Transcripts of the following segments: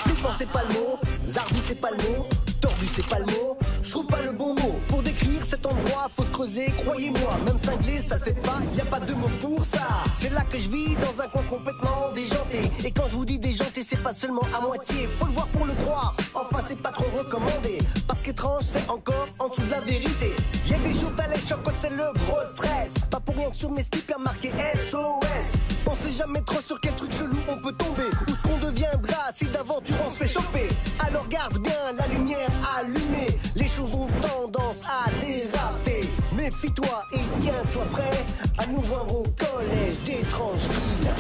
Flippant c'est pas le mot, zarbi c'est pas le mot, tordu c'est pas le mot, je trouve pas le bon mot. Pour décrire cet endroit, faut se creuser, croyez-moi, même cinglé ça le fait pas, y a pas de mots pour ça. C'est là que je vis, dans un coin complètement déjanté. Et quand je vous dis déjanté, c'est pas seulement à moitié, faut le voir pour le croire, enfin c'est pas trop recommandé. Parce qu'étrange c'est encore en dessous de la vérité. Y a des jours t'as les chocs quand c'est le gros stress. Pas pour rien que sur mes slips y'a marqué SOS. On sait jamais trop sur quel truc chelou on peut tomber, ou ce qu'on deviendra si d'aventure on se fait choper. Alors garde bien la lumière allumée, les choses ont tendance à déraper. Méfie-toi et tiens-toi prêt à nous joindre au collège d'étranges villes.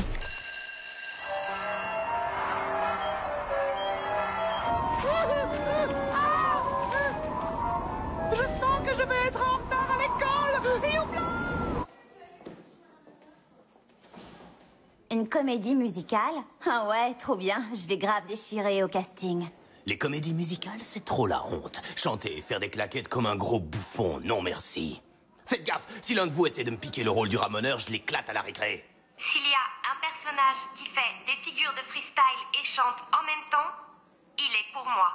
Je sens que je vais être en retard à l'école. Youpla! Une comédie musicale? Ah ouais, trop bien. Je vais grave déchirer au casting. Les comédies musicales, c'est trop la honte. Chanter et faire des claquettes comme un gros bouffon, non merci. Faites gaffe, si l'un de vous essaie de me piquer le rôle du ramoneur, je l'éclate à la récré. S'il y a un personnage qui fait des figures de freestyle et chante en même temps, il est pour moi.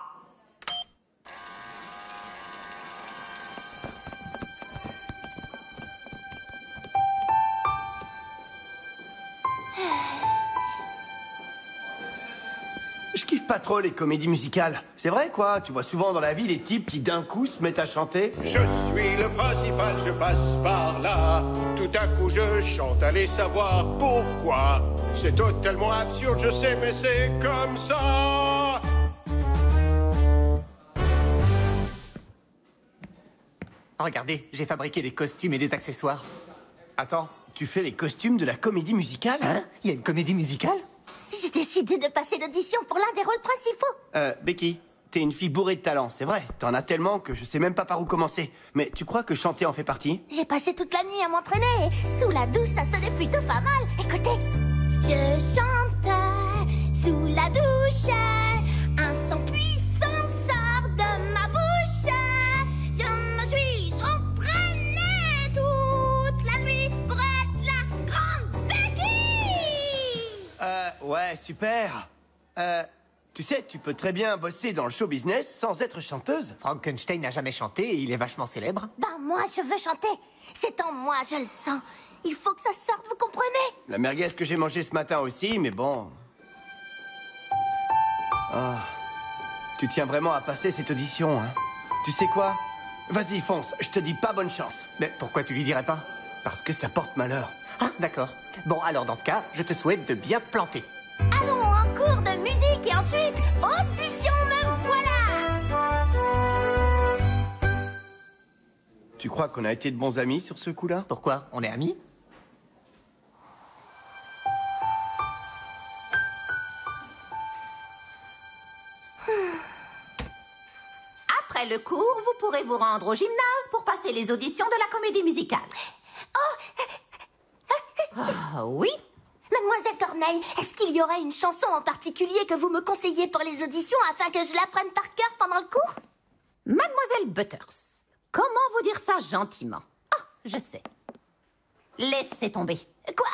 Je kiffe pas trop les comédies musicales. C'est vrai quoi, tu vois souvent dans la vie les types qui d'un coup se mettent à chanter. Je suis le principal, je passe par là. Tout à coup je chante, allez savoir pourquoi. C'est totalement absurde, je sais, mais c'est comme ça. Regardez, j'ai fabriqué des costumes et des accessoires. Attends, tu fais les costumes de la comédie musicale? Hein? Il y a une comédie musicale? J'ai décidé de passer l'audition pour l'un des rôles principaux. Becky, t'es une fille bourrée de talent, c'est vrai. T'en as tellement que je sais même pas par où commencer. Mais tu crois que chanter en fait partie? J'ai passé toute la nuit à m'entraîner et sous la douche, ça sonnait plutôt pas mal. Écoutez. Je chante sous la douche, un son puissant sort de ma bouche. Je me suis entraînée toute la nuit pour être la grande Becky. Ouais, super. Tu sais, tu peux très bien bosser dans le show business sans être chanteuse. Frankenstein n'a jamais chanté et il est vachement célèbre. Ben moi, je veux chanter. C'est en moi, je le sens. Il faut que ça sorte, vous comprenez? La merguez que j'ai mangée ce matin aussi, mais bon... Ah, tu tiens vraiment à passer cette audition, hein? Tu sais quoi? Vas-y, fonce, je te dis pas bonne chance. Mais pourquoi tu lui dirais pas? Parce que ça porte malheur. Ah, d'accord. Bon, alors dans ce cas, je te souhaite de bien te planter. Allons en cours de musique et ensuite, audition, me voilà! Tu crois qu'on a été de bons amis sur ce coup-là? Pourquoi? On est amis? Après le cours, vous pourrez vous rendre au gymnase pour passer les auditions de la comédie musicale. Ah oui? Mademoiselle Corneille, est-ce qu'il y aurait une chanson en particulier que vous me conseillez pour les auditions afin que je l'apprenne par cœur pendant le cours? Mademoiselle Butters, comment vous dire ça gentiment? Ah, je sais. Laissez tomber. Quoi?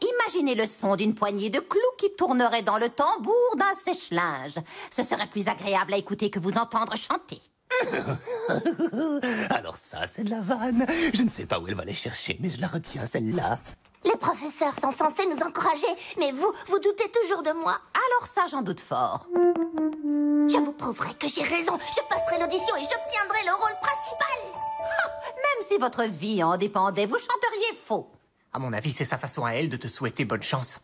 Imaginez le son d'une poignée de clous qui tournerait dans le tambour d'un sèche-linge. Ce serait plus agréable à écouter que vous entendre chanter. Alors ça, c'est de la vanne. Je ne sais pas où elle va les chercher, mais je la retiens, celle-là. Les professeurs sont censés nous encourager, mais vous doutez toujours de moi. Alors ça, j'en doute fort. Je vous prouverai que j'ai raison. Je passerai l'audition et j'obtiendrai le rôle principal. Même si votre vie en dépendait, vous chanteriez faux. À mon avis, c'est sa façon à elle de te souhaiter bonne chance.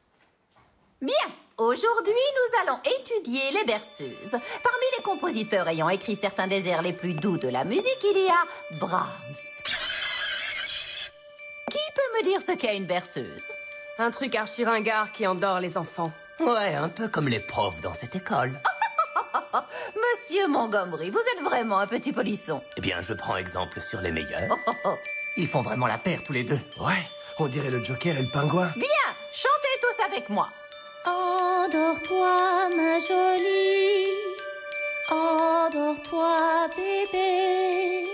Bien, aujourd'hui, nous allons étudier les berceuses. Parmi les compositeurs ayant écrit certains des airs les plus doux de la musique, il y a Brahms. Qui peut me dire ce qu'est une berceuse? Un truc archi-ringard qui endort les enfants. Ouais, un peu comme les profs dans cette école. Monsieur Montgomery, vous êtes vraiment un petit polisson. Eh bien, je prends exemple sur les meilleurs. Ils font vraiment la paire tous les deux. Ouais, on dirait le Joker et le pingouin. Bien, chantez tous avec moi. Endors-toi, ma jolie. Endors-toi, bébé.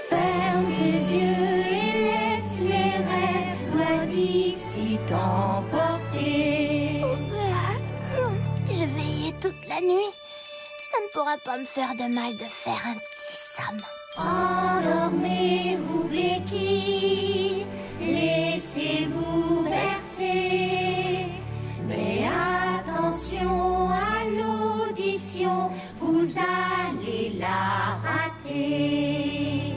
Ferme tes yeux et laisse les rêves loin d'ici t'emporter. toute la nuit. Ça ne pourra pas me faire de mal de faire un petit somme. Endormez-vous, Becky, laissez-vous bercer. Mais attention à l'audition, vous allez la rater.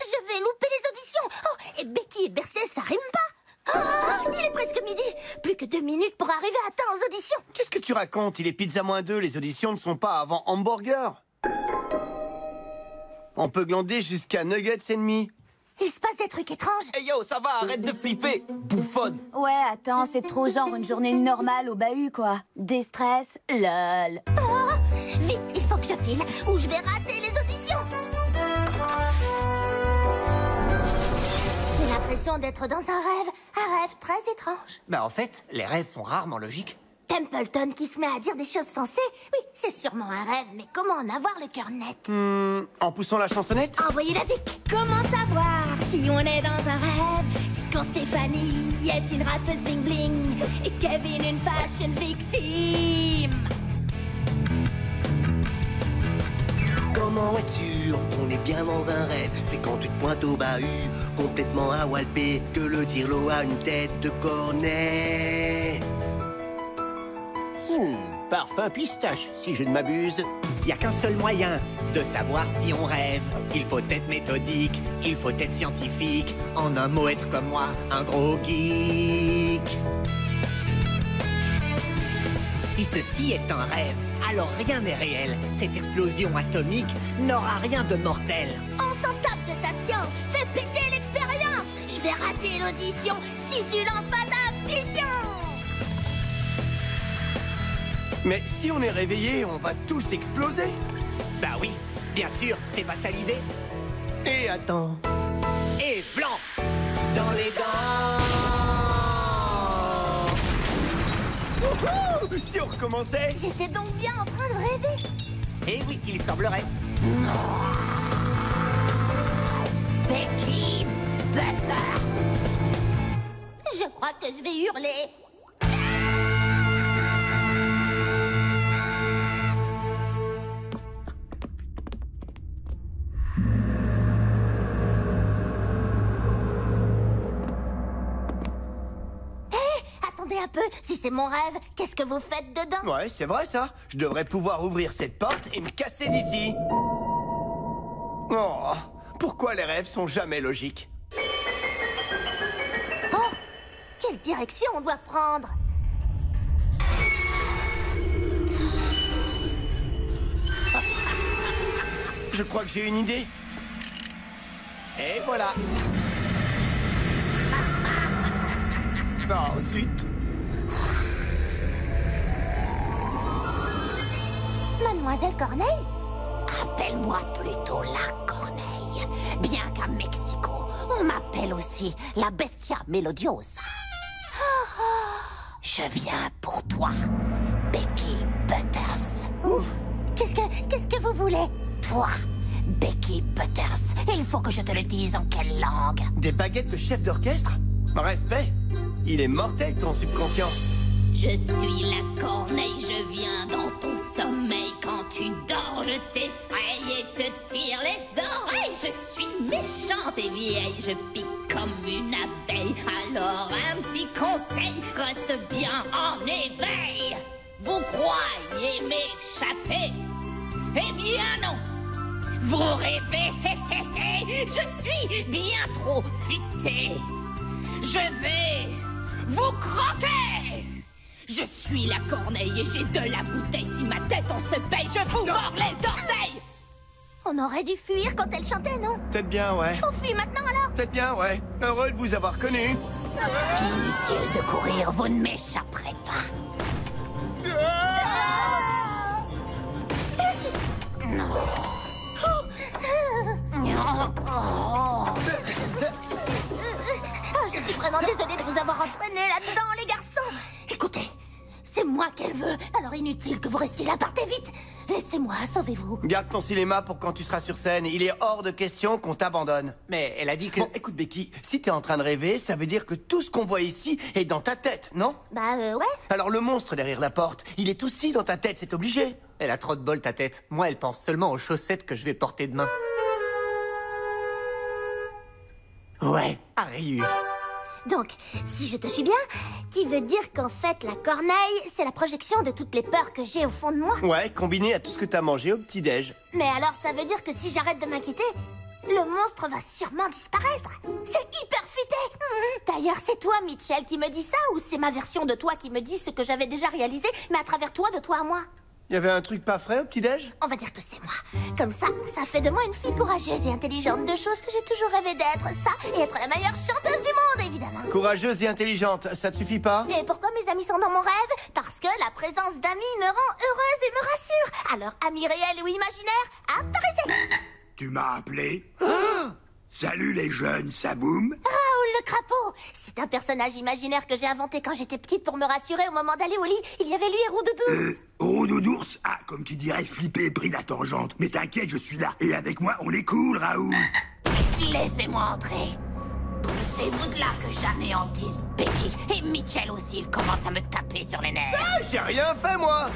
Je vais louper les auditions. Oh, et Becky et bercer, ça rime pas. Oh, il est presque midi. Plus que 2 minutes pour arriver à temps aux auditions. Qu'est-ce que tu racontes? Il est pizza -2, les auditions ne sont pas avant hamburger. On peut glander jusqu'à nuggets et demi. Il se passe des trucs étranges. Hey yo, ça va, arrête de flipper, bouffonne. Ouais, attends, c'est trop genre une journée normale au bahut, quoi. Des stress, lol. Oh, vite, il faut que je file ou je vais rater les auditions. J'ai l'impression d'être dans un rêve très étrange. Bah en fait, les rêves sont rarement logiques. Templeton qui se met à dire des choses sensées. Oui, c'est sûrement un rêve, mais comment en avoir le cœur net? En poussant la chansonnette? Envoyez la zik. Comment savoir si on est dans un rêve? C'est quand Stéphanie est une rappeuse bling bling et Kevin une fashion victime. Comment être sûr qu'on est bien dans un rêve? C'est quand tu te pointes au bahut, complètement à walper, que le dirlo a une tête de cornet. Parfum pistache, si je ne m'abuse. Il n'y a qu'un seul moyen de savoir si on rêve. Il faut être méthodique, il faut être scientifique. En un mot, être comme moi, un gros geek. Si ceci est un rêve, alors rien n'est réel. Cette explosion atomique n'aura rien de mortel. On s'en tape de ta science. Fais péter l'expérience. Je vais rater l'audition si tu lances pas ta mission. Mais si on est réveillé, on va tous exploser. Bah oui, bien sûr, c'est pas ça l'idée. Et attends. Et blanc dans les dents. Wouhou! Si on recommençait. J'étais donc bien en train de rêver. Et oui, il semblerait. Becky Butter. Je crois que je vais hurler. Attendez un peu, si c'est mon rêve, qu'est-ce que vous faites dedans? Ouais, c'est vrai ça. Je devrais pouvoir ouvrir cette porte et me casser d'ici. Oh, pourquoi les rêves sont jamais logiques? Oh, quelle direction on doit prendre? Je crois que j'ai une idée. Et voilà. Oh, zut. Mademoiselle Corneille? Appelle-moi plutôt la Corneille. Bien qu'à Mexico, on m'appelle aussi la Bestia Melodiosa. Je viens pour toi, Becky Butters. Ouf. Qu'est-ce que vous voulez? Toi, Becky Butters. Il faut que je te le dise en quelle langue? Des baguettes de chef d'orchestre? Respect. Il est mortel, ton subconscient. Je suis la corneille, je viens dans ton sommeil. Quand tu dors, je t'effraie et te tire les oreilles. Je suis méchante et vieille, je pique comme une abeille. Alors un petit conseil, reste bien en éveil. Vous croyez m'échapper? Eh bien non. Vous rêvez, je suis bien trop futé. Je vais vous croquer. Je suis la corneille et j'ai de la bouteille. Si ma tête en se paye, je vous mords les orteils. On aurait dû fuir quand elle chantait, non? Peut-être bien, ouais. On fuit maintenant alors? Peut-être bien, ouais. Heureux de vous avoir connu. Inutile de courir, vous ne m'échapperez pas. Non. Je suis vraiment désolée de vous avoir entraîné là-dedans, les garçons. Écoutez, c'est moi qu'elle veut, alors inutile que vous restiez là, partez vite. Laissez-moi, sauvez-vous. Garde ton cinéma pour quand tu seras sur scène. Il est hors de question qu'on t'abandonne. Mais elle a dit que... Bon, écoute, Becky, si t'es en train de rêver, ça veut dire que tout ce qu'on voit ici est dans ta tête, non? Bah, ouais. Alors le monstre derrière la porte, il est aussi dans ta tête, c'est obligé. Elle a trop de bol, ta tête. Moi, elle pense seulement aux chaussettes que je vais porter demain. Ouais, à rayures. Donc, si je te suis bien, tu veux dire qu'en fait, la corneille, c'est la projection de toutes les peurs que j'ai au fond de moi? Ouais, combiné à tout ce que t'as mangé au petit-déj. Mais alors, ça veut dire que si j'arrête de m'inquiéter, le monstre va sûrement disparaître. C'est hyper futé. D'ailleurs, c'est toi, Mitchell, qui me dis ça, ou c'est ma version de toi qui me dit ce que j'avais déjà réalisé, mais à travers toi, de toi à moi? Y avait un truc pas frais au petit-déj? On va dire que c'est moi. Comme ça fait de moi une fille courageuse et intelligente, deux choses que j'ai toujours rêvé d'être. Ça, et être la meilleure chanteuse du monde, évidemment. Courageuse et intelligente, ça te suffit pas? Et pourquoi mes amis sont dans mon rêve? Parce que la présence d'amis me rend heureuse et me rassure. Alors, amis réels ou imaginaires, apparaissez! Tu m'as appelé? Salut les jeunes, ça boum? Raoul le crapaud! C'est un personnage imaginaire que j'ai inventé quand j'étais petite pour me rassurer au moment d'aller au lit. Il y avait lui et Roudoudours. Roudoudours? Ah, comme qui dirait flipper et pris la tangente. Mais t'inquiète, je suis là. Et avec moi, on est cool, Raoul. Laissez-moi entrer. Poussez-vous de là que j'anéantisse Becky. Et Mitchell aussi, il commence à me taper sur les nerfs. Ah, j'ai rien fait, moi!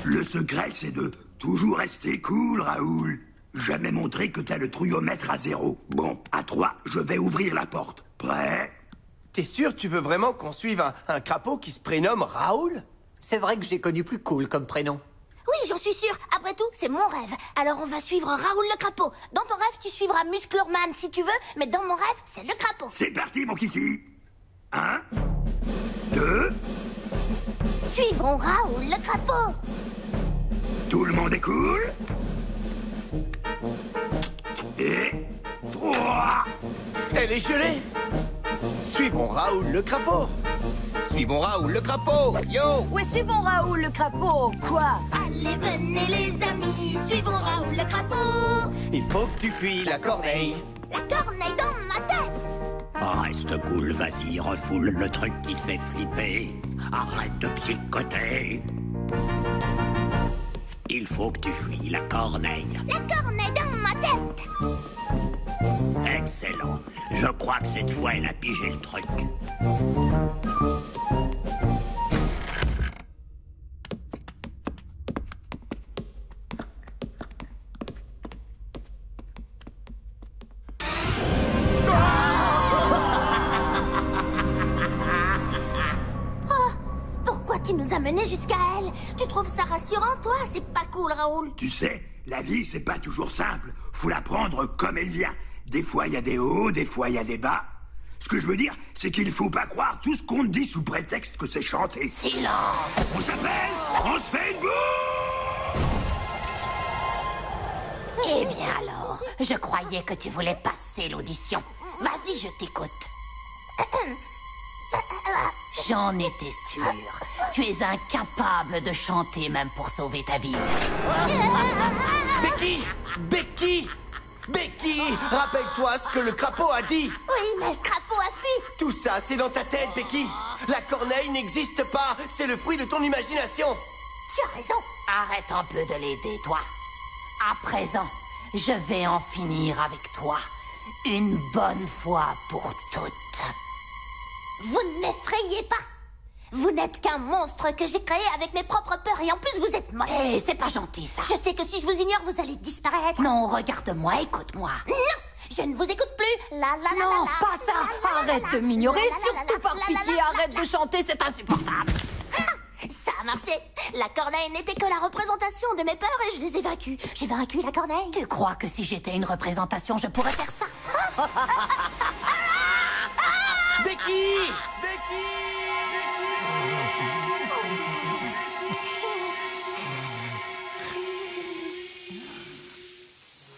Le secret, c'est de toujours rester cool, Raoul. Jamais montrer que t'as le trouillomètre à 0. Bon, à 3, je vais ouvrir la porte. Prêt? T'es sûr tu veux vraiment qu'on suive un crapaud qui se prénomme Raoul? C'est vrai que j'ai connu plus cool comme prénom. Oui, j'en suis sûre. Après tout, c'est mon rêve. Alors on va suivre Raoul le crapaud. Dans ton rêve, tu suivras Musclorman si tu veux, mais dans mon rêve, c'est le crapaud. C'est parti, mon kiki. 1, 2... Suivons Raoul le crapaud. Tout le monde est cool? Et 3. Elle est gelée. Suivons Raoul le crapaud. Suivons Raoul le crapaud. Yo! Ouais, suivons Raoul le crapaud. Quoi? Allez, venez les amis, suivons Raoul le crapaud. Il faut que tu fuis la corneille. La corneille dans ma tête. Reste cool, vas-y, refoule le truc qui te fait flipper. Arrête de psychoter. Il faut que tu fuis la corneille. La corneille dans ma tête. Excellent. Je crois que cette fois, elle a pigé le truc. Pourquoi tu nous as menés jusqu'à elle? Tu trouves ça rassurant, toi? C'est pas cool, Raoul. Tu sais, la vie, c'est pas toujours simple. Faut la prendre comme elle vient. Des fois, il y a des hauts, des fois, il y a des bas. Ce que je veux dire, c'est qu'il faut pas croire tout ce qu'on te dit sous prétexte que c'est chanté. Silence! On s'appelle, on se fait une boue! Eh bien alors, je croyais que tu voulais passer l'audition. Vas-y, je t'écoute. J'en étais sûre. Tu es incapable de chanter même pour sauver ta vie. Becky! Becky! Becky! Rappelle-toi ce que le crapaud a dit! Oui, mais le crapaud a fui. Tout ça, c'est dans ta tête, Becky! La corneille n'existe pas! C'est le fruit de ton imagination! Tu as raison. Arrête un peu de l'aider, toi. À présent, je vais en finir avec toi. Une bonne fois pour toutes. Vous ne m'effrayez pas. Vous n'êtes qu'un monstre que j'ai créé avec mes propres peurs et en plus vous êtes moche. Hé, c'est pas gentil ça. Je sais que si je vous ignore, vous allez disparaître. Non, regarde-moi, écoute-moi. Non, je ne vous écoute plus. Non, pas ça. Arrête de m'ignorer, surtout par pitié. Arrête de chanter, c'est insupportable. Ça a marché. La corneille n'était que la représentation de mes peurs et je les ai vaincues. J'ai vaincu la corneille. Tu crois que si j'étais une représentation, je pourrais faire ça? Becky! Becky!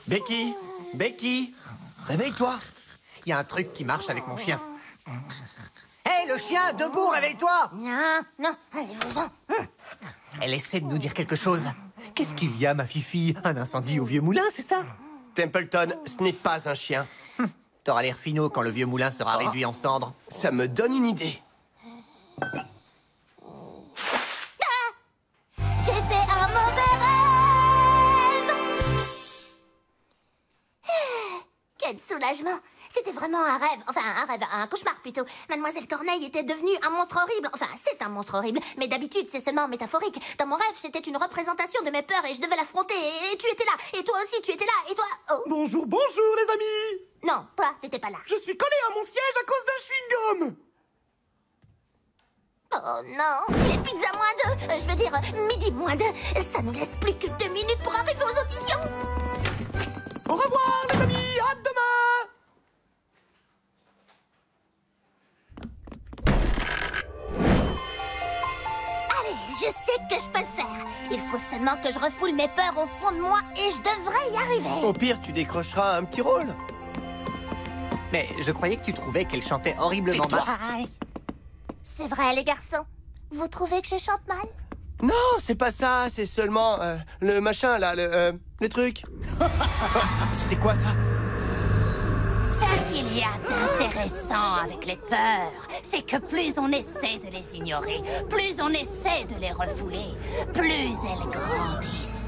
Becky! Becky! Réveille-toi! Il y a un truc qui marche avec mon chien. Hé, le chien, debout, réveille-toi! Non, allez-vous-en. Elle essaie de nous dire quelque chose. Qu'est-ce qu'il y a, ma fifi? Un incendie au vieux moulin, c'est ça? Templeton, ce n'est pas un chien. T'auras l'air finot quand le vieux moulin sera réduit en cendres. Ça me donne une idée. J'ai fait un mauvais Quel soulagement! C'était vraiment un rêve, un cauchemar plutôt. Mademoiselle Corneille était devenue un monstre horrible. Enfin, c'est un monstre horrible, mais d'habitude, c'est seulement métaphorique. Dans mon rêve, c'était une représentation de mes peurs et je devais l'affronter. Et tu étais là, et toi aussi, tu étais là, et toi... Oh. Bonjour, bonjour, les amis! Non, toi, t'étais pas là. Je suis collé à mon siège à cause d'un chewing-gum! Oh non, il est pizza moins 2, je veux dire midi moins 2. Ça nous laisse plus que 2 minutes pour arriver aux auditions. Au revoir, les amis, à demain! Allez, je sais que je peux le faire. Il faut seulement que je refoule mes peurs au fond de moi et je devrais y arriver. Au pire, tu décrocheras un petit rôle. Mais je croyais que tu trouvais qu'elle chantait horriblement mal. C'est vrai, les garçons. Vous trouvez que je chante mal? Non, c'est pas ça, c'est seulement le machin là, le truc. C'était quoi ça? Ce qu'il y a d'intéressant avec les peurs, c'est que plus on essaie de les ignorer, plus on essaie de les refouler, plus elles grandissent.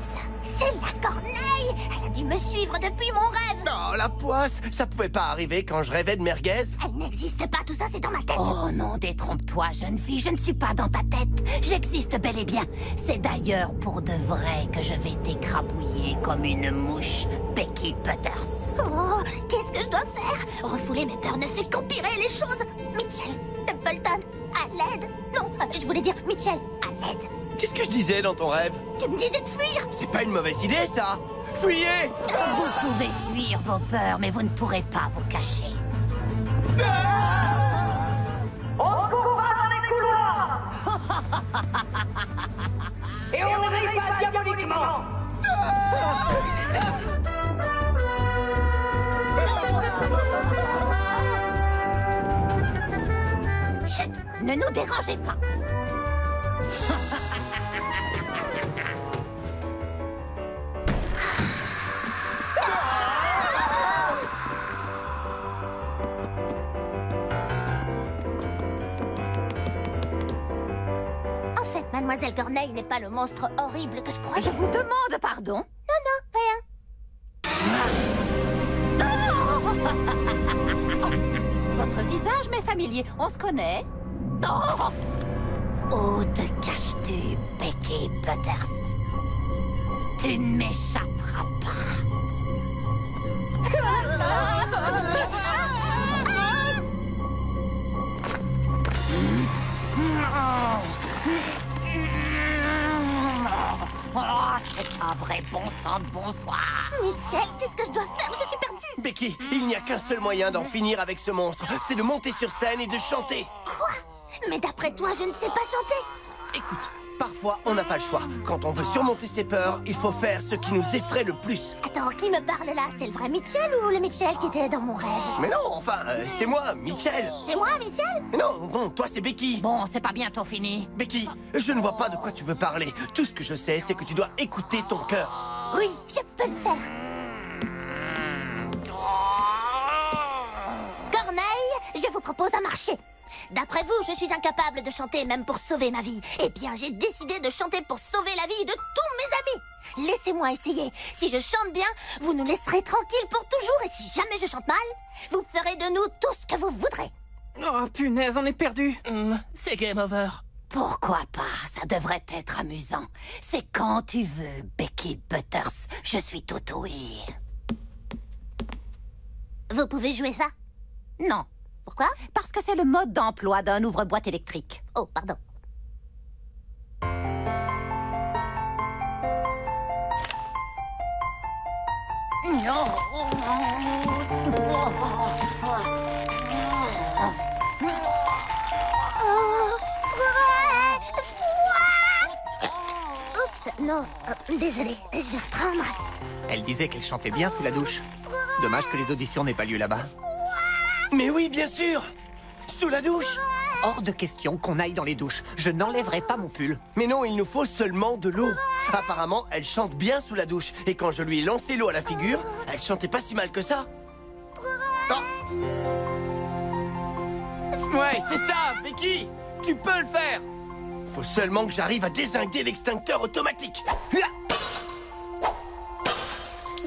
C'est la Corneille! Elle a dû me suivre depuis mon rêve! Oh, la poisse! Ça pouvait pas arriver quand je rêvais de merguez? Elle n'existe pas, tout ça c'est dans ma tête! Oh non, détrompe-toi, jeune fille, je ne suis pas dans ta tête. J'existe bel et bien. C'est d'ailleurs pour de vrai que je vais t'écrabouiller comme une mouche, Becky Butters. Oh, qu'est-ce que je dois faire? Refouler mes peurs ne fait qu'empirer les choses! Mitchell, Templeton, à l'aide! Non, je voulais dire Mitchell, à l'aide! Qu'est-ce que je disais dans ton rêve? Tu me disais de fuir! C'est pas une mauvaise idée, ça! Fuyez! Vous pouvez fuir vos peurs, mais vous ne pourrez pas vous cacher. On courra dans les couloirs! Et on ne rit pas diaboliquement! Chut! Ne nous dérangez pas! Mademoiselle Corneille n'est pas le monstre horrible que je croyais. Je vous demande pardon. Non, rien. Votre visage m'est familier. On se connaît? Oh! Où te caches-tu, Becky Butters? Tu ne m'échapperas pas. Oh, c'est un vrai bon sang de bonsoir. Mitchell, qu'est-ce que je dois faire? Je suis perdue. Becky, il n'y a qu'un seul moyen d'en finir avec ce monstre. C'est de monter sur scène et de chanter. Quoi? Mais d'après toi, je ne sais pas chanter. Écoute, parfois, on n'a pas le choix. Quand on veut surmonter ses peurs, il faut faire ce qui nous effraie le plus. Attends, qui me parle là? C'est le vrai Mitchell ou le Mitchell qui était dans mon rêve? Mais non, enfin, c'est moi, Mitchell. C'est moi, Mitchell? Non, toi c'est Becky. Bon, c'est pas bientôt fini. Becky, je ne vois pas de quoi tu veux parler. Tout ce que je sais, c'est que tu dois écouter ton cœur. Oui, je peux le faire. Corneille, je vous propose un marché. D'après vous, je suis incapable de chanter même pour sauver ma vie. Eh bien, j'ai décidé de chanter pour sauver la vie de tous mes amis. Laissez-moi essayer. Si je chante bien, vous nous laisserez tranquilles pour toujours. Et si jamais je chante mal, vous ferez de nous tout ce que vous voudrez. Oh, punaise, on est perdu. C'est game over. Pourquoi pas? Ça devrait être amusant. C'est quand tu veux, Becky Butters. Je suis tout ouïe. Vous pouvez jouer ça? Non. Pourquoi? Parce que c'est le mode d'emploi d'un ouvre-boîte électrique. Oh, pardon. Oups, non, désolé, je vais reprendre. Elle disait qu'elle chantait bien sous la douche. Dommage que les auditions n'aient pas lieu là-bas. Mais oui, bien sûr. Sous la douche. Hors de question qu'on aille dans les douches. Je n'enlèverai pas mon pull. Mais non, il nous faut seulement de l'eau. Apparemment, elle chante bien sous la douche. Et quand je lui ai lancé l'eau à la figure, elle chantait pas si mal que ça. Oh. Ouais, c'est ça, Becky. Tu peux le faire. Faut seulement que j'arrive à dézinguer l'extincteur automatique.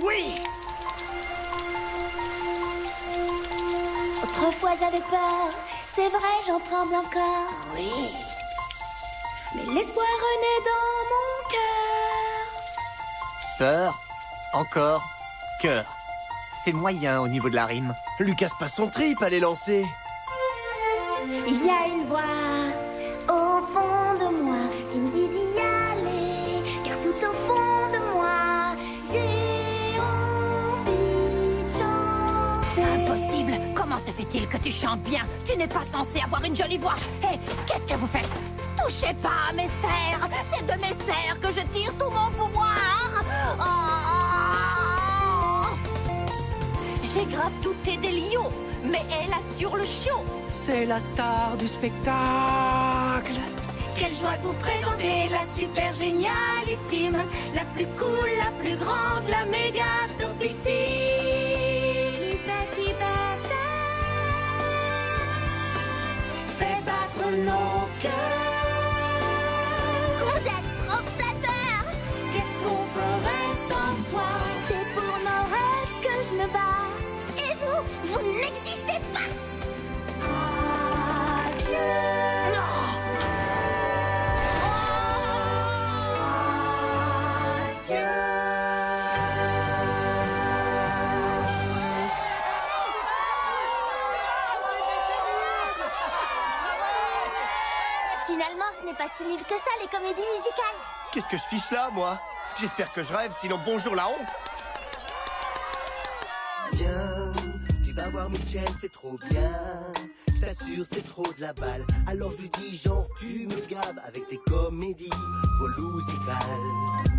Oui. Autrefois j'avais peur, c'est vrai, j'en tremble encore. Oui. Mais l'espoir renaît dans mon cœur. Peur, encore, cœur. C'est moyen au niveau de la rime. Lucas passe son trip à les lancer. Il y a une voix au fond de moi qui me dit d'y aller, car tout au fond de moi, j'ai envie de chanter. Impossible! Comment se fait-il que tu chantes bien? Tu n'es pas censé avoir une jolie voix. Hé, qu'est-ce que vous faites? Touchez pas à mes serres! C'est de mes serres que je tire tout mon pouvoir! Oh! J'ai grave douté d'Elio, mais elle assure le show. C'est la star du spectacle. Quelle joie de vous présenter la super génialissime, la plus cool, la plus grande, la méga topissime. Miss Betty Bata fait battre nos cœurs. Vous êtes trop flatteur. Qu'est-ce qu'on ferait sans toi? C'est pour nos rêves que je me bats. Et vous, vous n'existez pas. Adieu. Non. Finalement, ce n'est pas si nul que ça, les comédies musicales. Qu'est-ce que je fiche là, moi? J'espère que je rêve, sinon bonjour la honte. Viens, tu vas voir Mitchell, c'est trop bien. Je t'assure, c'est trop de la balle. Alors je lui dis genre, tu me gaves avec tes comédies volusikales.